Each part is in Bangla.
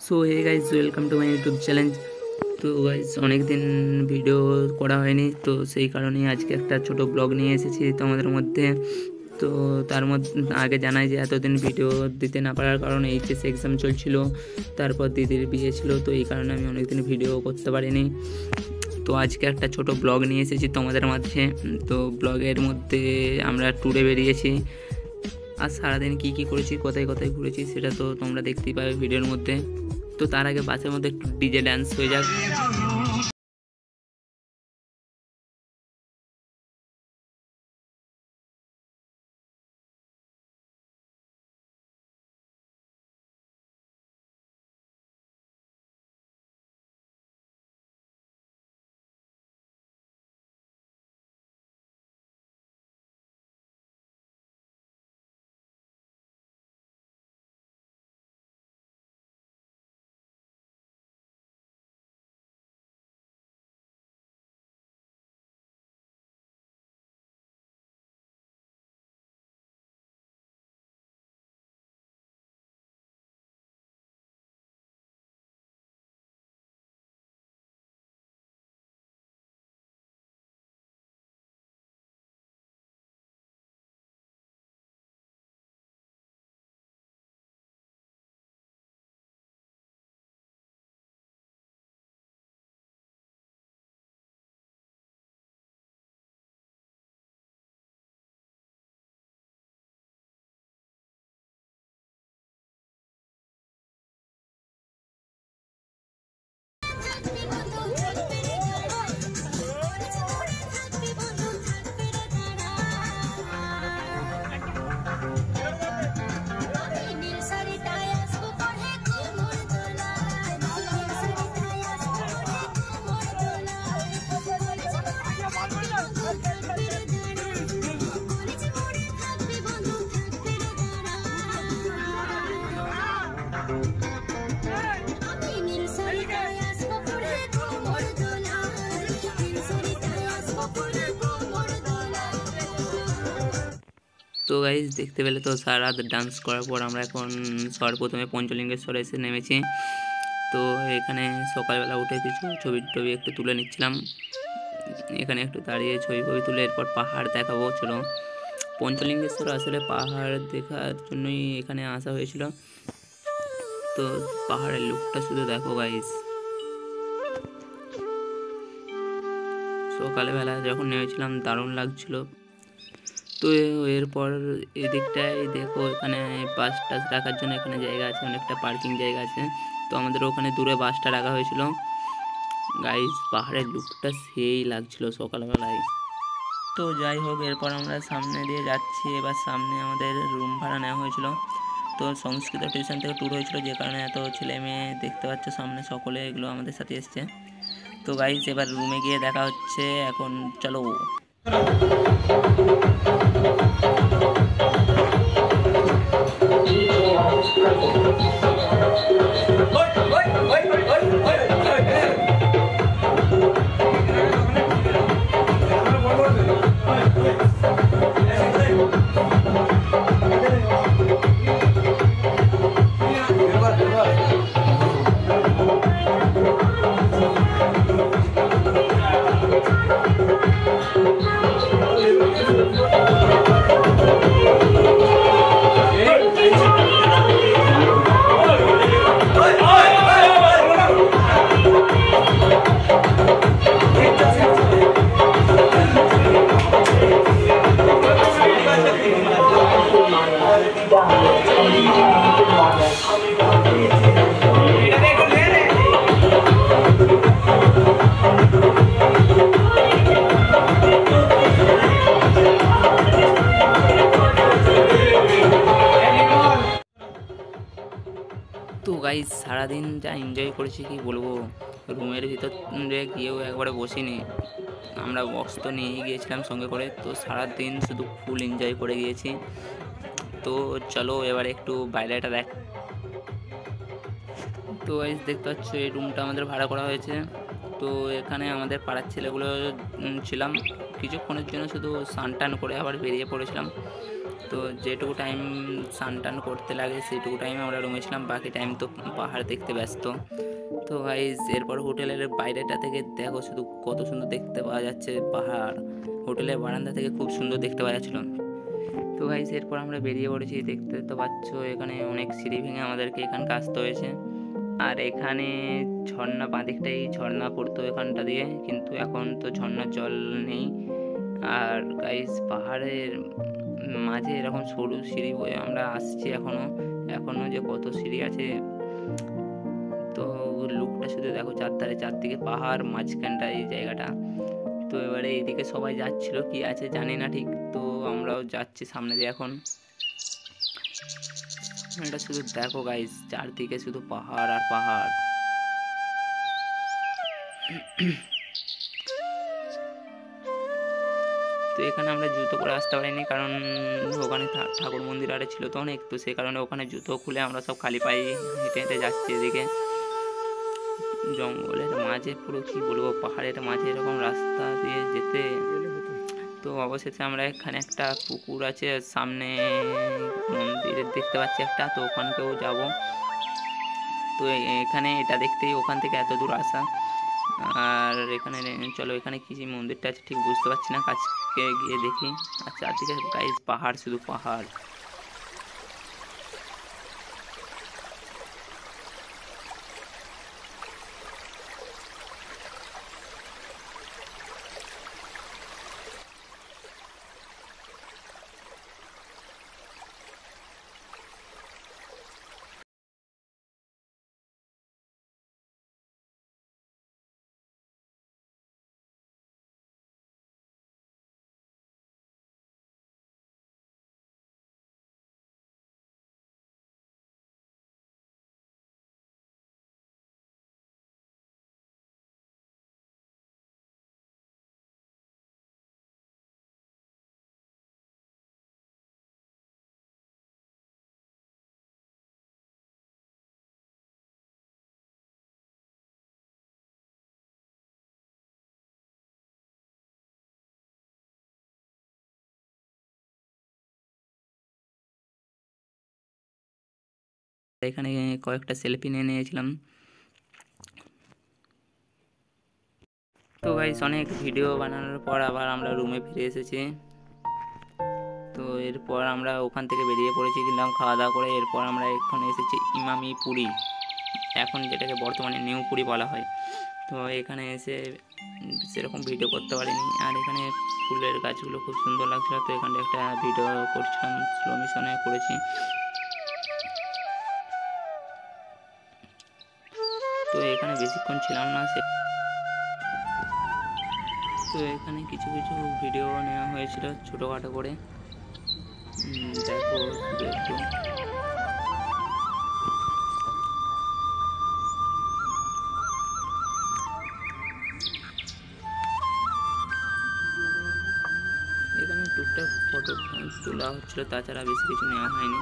So hey guys welcome to my YouTube channel. তো গাইজ অনেক দিন ভিডিও করা হয়নি, তো সেই কারণেই আজকে একটা ছোট ব্লগ নিয়ে এসেছি তোমাদের মধ্যে। তো তার মধ্যে আগে জানাই যে এতদিন ভিডিও দিতে না পারার কারণে এইচএস এক্সাম চলছিল, তারপর দিদির বিয়ে ছিল, তো এই কারণে আমি অনেকদিন ভিডিও করতে পারিনি। তো আজকে একটা ছোট ব্লগ নিয়ে এসেছি তোমাদের মাঝে। তো ব্লগের মধ্যে আমরা ট্যুরে বেরিয়েছি, আর সারাদিন কী কী করেছি, কোথায় কোথায় ঘুরেছি সেটা তো তোমরা দেখতেই পাবে ভিডিওর মধ্যে। তো তার আগে বাসের মধ্যে একটু ডিজে ডান্স হয়ে যাক। তো গাইজ দেখতে পেলে তো সারা রাত ডান্স করার পর আমরা এখন সর্বপ্রথমে পঞ্চলিঙ্গেশ্বরে এসে নেমেছি। তো এখানে সকালবেলা উঠে কিছু ছবি টবি একটু তুলে নিচ্ছিলাম, এখানে একটু দাঁড়িয়ে ছবি ফবি তুলে এরপর পাহাড় দেখাবো। চলো, পঞ্চলিঙ্গেশ্বর আসলে পাহাড় দেখার জন্যই এখানে আসা হয়েছিল। তো পাহাড়ের লুকটা শুধু দেখো গাইজ। সকালবেলা যখন নেমেছিলাম দারুণ লাগছিল। তো এরপর এদিকটায় দেখো, এখানে বাস টাস রাখার জন্য এখানে জায়গা আছে, অনেকটা পার্কিং জায়গা আছে। তো আমাদের ওখানে দূরে বাসটা রাখা হয়েছিল। গাইজ পাহাড়ের লুকটা সেই লাগছিল সকালবেলায়। তো যাই হোক, এরপর আমরা সামনে দিয়ে যাচ্ছি। এবার সামনে আমাদের রুম ভাড়া নেওয়া হয়েছিল। তো সংস্কৃত টিউশন থেকে ট্যুর হয়েছিল, যে কারণে এত ছেলে মেয়ে দেখতে পাচ্ছ সামনে সকলে এগুলো আমাদের সাথে এসছে। তো গাইজ এবার রুমে গিয়ে দেখা হচ্ছে, এখন চলো। তো গাইজ সারাদিন যা এনজয় করেছি কি বলবো, রুমের ভিতরে গিয়েও একবারে বসিনি, আমরা বক্স তো নিয়েই গিয়েছিলাম সঙ্গে করে। তো সারাদিন শুধু ফুল এনজয় করে গিয়েছি। তো চলো এবার একটু বাইরেটা দেখ। তো গাইজ দেখতে পাচ্ছ এই রুমটা আমাদের ভাড়া করা হয়েছে। তো এখানে আমাদের পাড়ার ছেলেগুলো ছিলাম, কিছুক্ষণের জন্য শুধু স্নান টান করে আবার বেরিয়ে পড়েছিলাম। তো যেটুকু টাইম স্নান টান করতে লাগে সেটুকু টাইমে আমরা রুমে ছিলাম, বাকি টাইম তো পাহাড় দেখতে ব্যস্ত। তো গাইস এরপর হোটেলের বাইরেটা থেকে দেখো শুধু কত সুন্দর দেখতে পাওয়া যাচ্ছে পাহাড়, হোটেলের বারান্দা থেকে খুব সুন্দর দেখতে পাওয়া যাচ্ছিলো। তো গাইস এরপর আমরা বেরিয়ে পড়েছি, দেখতে তো পাচ্ছ এখানে অনেক সিঁড়ি ভেঙে আমাদেরকে এখানকে আসতে হয়েছে। আর এখানে ঝর্ণা, বাঁদিকটাই ঝর্ণা পড়তো এখানটা দিয়ে, কিন্তু এখন তো ঝর্ণার জল নেই। আর গাইস পাহাড়ের মাঝে এরকম সরু সিঁড়ি বয়ে আমরা আসছি, এখনো যে কত সিঁড়ি আছে। তো লুকটা শুধু দেখো, চারদিকে পাহাড়, মাঝখানটা এই জায়গাটা। তো এবারে এইদিকে সবাই যাচ্ছিল, কি আছে জানি না ঠিক, তো আমরাও যাচ্ছি সামনে দিয়ে। এখন এটা শুধু দেখো গাইস, চারদিকে শুধু পাহাড় আর পাহাড়। তো এখানে আমরা জুতো পরে আসতে পারিনি, কারণ ওখানে ঠাকুর মন্দির আরে ছিল তো অনেক, তো সেই কারণে ওখানে জুতো খুলে আমরা সব খালি পায়ে হেঁটে হেঁটে যাচ্ছি। এদিকে জঙ্গলের মাঝে পুরো, কি বলবো, পাহাড়ের মাঝে এরকম রাস্তা দিয়ে যেতে। তো অবশেষে আমরা এখানে একটা পুকুর আছে সামনে, মন্দিরের দেখতে পাচ্ছি একটা, তো ওখানকেও যাব। তো এখানে এটা দেখতেই ওখান থেকে এত দূর আসা। আর এখানে চলো, এখানে কি মন্দিরটা আছে ঠিক বুঝতে পারছি না, কাছকে গিয়ে দেখি। আর চারদিকে গাইস পাহাড়, শুধু পাহাড়। এখানে কয়েকটা সেলফি নিয়ে নিয়েছিলাম। তো গাইস অনেক ভিডিও বানানোর পর আবার আমরা রুমে ফিরে এসেছি। তো এরপর আমরা ওখান থেকে বেরিয়ে পড়েছি, কিনলাম খাওয়া দাওয়া করে। এরপর আমরা এখানে এসেছি ইমামি পুরি, এখন যেটাকে বর্তমানে নিউ পুরি বলা হয়। তো এখানে এসে সেরকম ভিডিও করতে পারিনি। আর এখানে ফুলের গাছগুলো খুব সুন্দর লাগছিল, তো এখানে একটা ভিডিও করছিলাম, স্লো মোশনে করেছি। তো এখানে বেশিক্ষণ ছিলাম না, তো এখানে কিছু কিছু ভিডিও নেওয়া হয়েছিল ছোটোখাটো করে, দেখো শুধু একটু। এখানে টুকটাক ফটো তোলা হচ্ছিল, তাছাড়া বেশি কিছু নেওয়া হয়নি।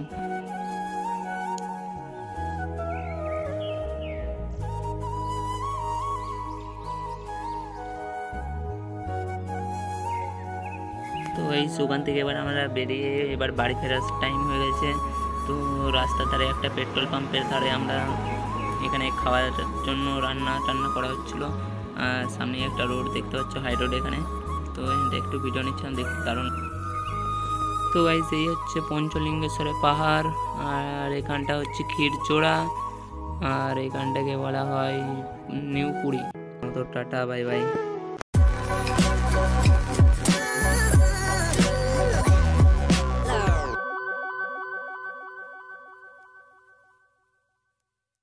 তো এই ওখান থেকে এবার আমরা বেরিয়ে এবার বাড়ি ফেরার টাইম হয়ে গেছে। তো রাস্তার ধারে একটা পেট্রোল পাম্পের ধারে আমরা এখানে খাওয়ার জন্য রান্না টান্না করা হচ্ছিল। আর সামনে একটা রোড দেখতে পাচ্ছ, হাই রোড এখানে। তো এখানটা একটু ভিডিও নিচ্ছিলাম দেখতে কারণ। তো গাইস এই হচ্ছে পঞ্চলিঙ্গেশ্বরের পাহাড়, আর এখানটা হচ্ছে ক্ষীরচোরা, আর এখানটাকে বলা হয় নিউ পুরী। তো টাটা, বাই বাই।